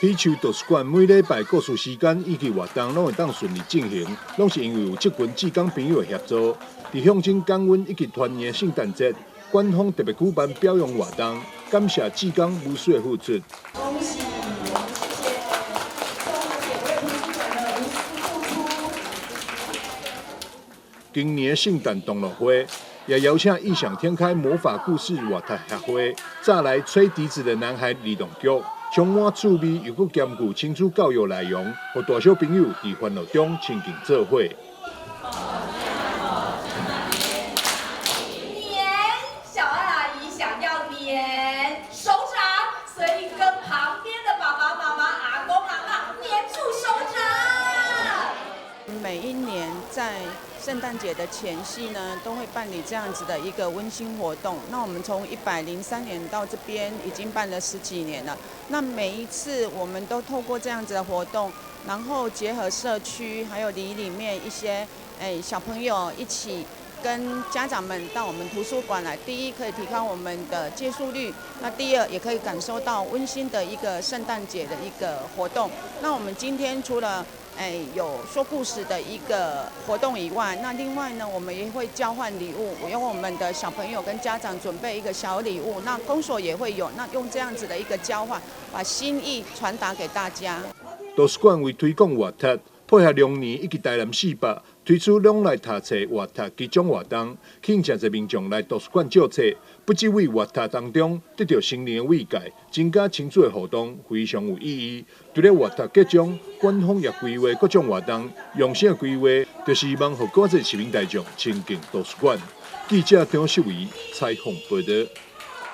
喜秋图书馆每礼拜故事时间以及活动拢会当顺利进行，拢是因为有这群志工朋友的协助。在象征感恩以及团圆圣诞节，官方特别举办表扬活动，感谢志工无私的付出。恭喜，谢谢，中华姐为图书馆的无私付出。今年的圣诞同乐会也邀请异想天开魔法故事活读协会，再来吹笛子的男孩儿童局。充满趣味又搁兼具亲子教育内容，和大小朋友在欢乐中亲近做伙。年，小爱阿姨想要年手掌，所以跟旁边的爸爸妈妈、阿公阿嬷黏住手掌。每一年在圣诞节的前夕呢，都会办理这样子的一个温馨活动。那我们从103年到这边已经办了10几年了。那每一次我们都透过这样子的活动，然后结合社区还有里面一些小朋友一起跟家长们到我们图书馆来。第一，可以提高我们的借书率；那第二，也可以感受到温馨的一个圣诞节的一个活动。那我们今天除了有说故事的一个活动以外，那另外呢，我们也会交换礼物，我用我们的小朋友跟家长准备一个小礼物，那公所也会有，那用这样子的一个交换，把心意传达给大家。图书馆为推广活读，配合龙年以及台南400，推出两来读册活读集中活动，吸引真侪民众来图书馆借册，不只为活读当中得到心灵的慰藉，增加亲子的互动，非常有意义。除了活读集中，官方也规划各种活动，用心的规划，就是希望和各界市民大众亲近图书馆。记者张秀仪采访报道。